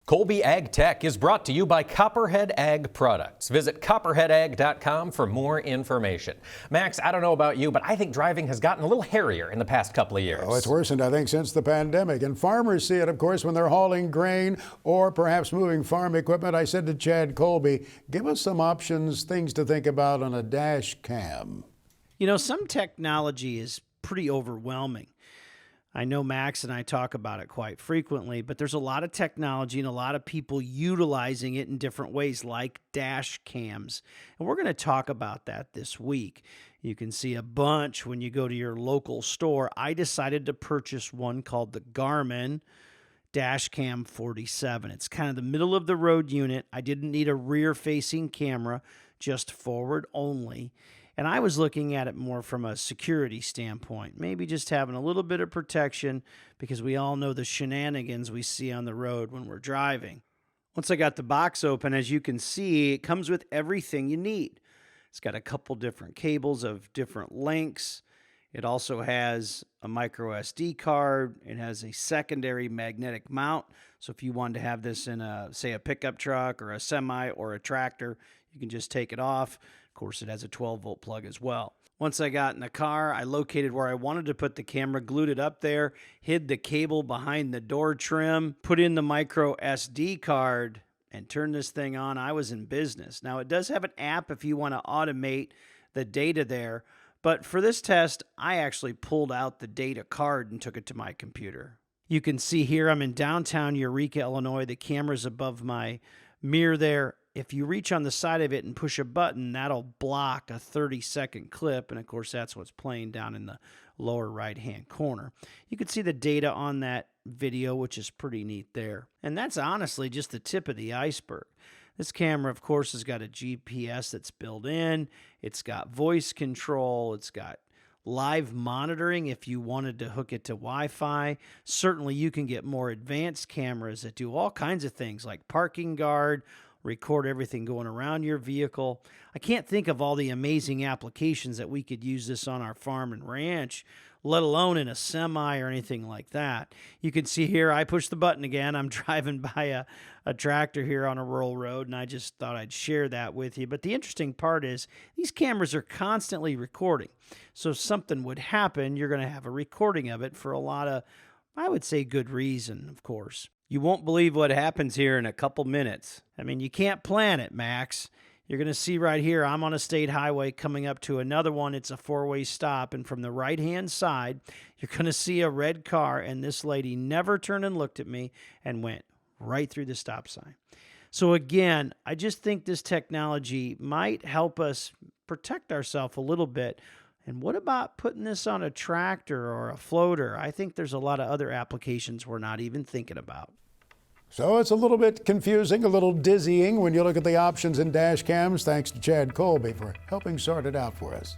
Colby Ag Tech is brought to you by Copperhead Ag Products. Visit copperheadag.com for more information. Max, I don't know about you, but I think driving has gotten a little hairier in the past couple of years. Oh, it's worsened, I think, since the pandemic. And farmers see it, of course, when they're hauling grain or perhaps moving farm equipment. I said to Chad Colby, give us some options, things to think about on a dash cam. You know, some technology is pretty overwhelming. I know Max and I talk about it quite frequently, but there's a lot of technology and a lot of people utilizing it in different ways, like dash cams. And we're going to talk about that this week. You can see a bunch when you go to your local store. I decided to purchase one called the Garmin Dash Cam 47. It's kind of the middle of the road unit. I didn't need a rear-facing camera, just forward only. And I was looking at it more from a security standpoint, maybe just having a little bit of protection because we all know the shenanigans we see on the road when we're driving. Once I got the box open, as you can see, it comes with everything you need. It's got a couple different cables of different lengths. It also has a micro SD card. It has a secondary magnetic mount. So if you wanted to have this in say a pickup truck or a semi or a tractor, you can just take it off. Of course, it has a 12-volt plug as well. Once I got in the car, I located where I wanted to put the camera, glued it up there, hid the cable behind the door trim, put in the micro SD card, and turned this thing on. I was in business. Now, it does have an app if you want to automate the data there, but for this test, I actually pulled out the data card and took it to my computer. You can see here I'm in downtown Eureka, Illinois. The camera's above my mirror there. If you reach on the side of it and push a button, that'll block a 30-second clip, and of course that's what's playing down in the lower right-hand corner. You can see the data on that video, which is pretty neat there. And that's honestly just the tip of the iceberg. This camera, of course, has got a GPS that's built in. It's got voice control. It's got live monitoring if you wanted to hook it to Wi-Fi. Certainly you can get more advanced cameras that do all kinds of things like parking guard, record everything going around your vehicle. I can't think of all the amazing applications that we could use this on our farm and ranch, let alone in a semi or anything like that. You can see here, I push the button again. I'm driving by a tractor here on a rural road, and I just thought I'd share that with you. But the interesting part is these cameras are constantly recording. So if something would happen, you're going to have a recording of it for a lot of, I would say, good reason, of course. You won't believe what happens here in a couple minutes. I mean, you can't plan it, Max. You're going to see right here, I'm on a state highway coming up to another one. It's a four-way stop, and from the right-hand side, you're going to see a red car, and this lady never turned and looked at me and went right through the stop sign. So again, I just think this technology might help us protect ourselves a little bit. And what about putting this on a tractor or a floater? I think there's a lot of other applications we're not even thinking about. So it's a little bit confusing, a little dizzying when you look at the options in dash cams. Thanks to Chad Colby for helping sort it out for us.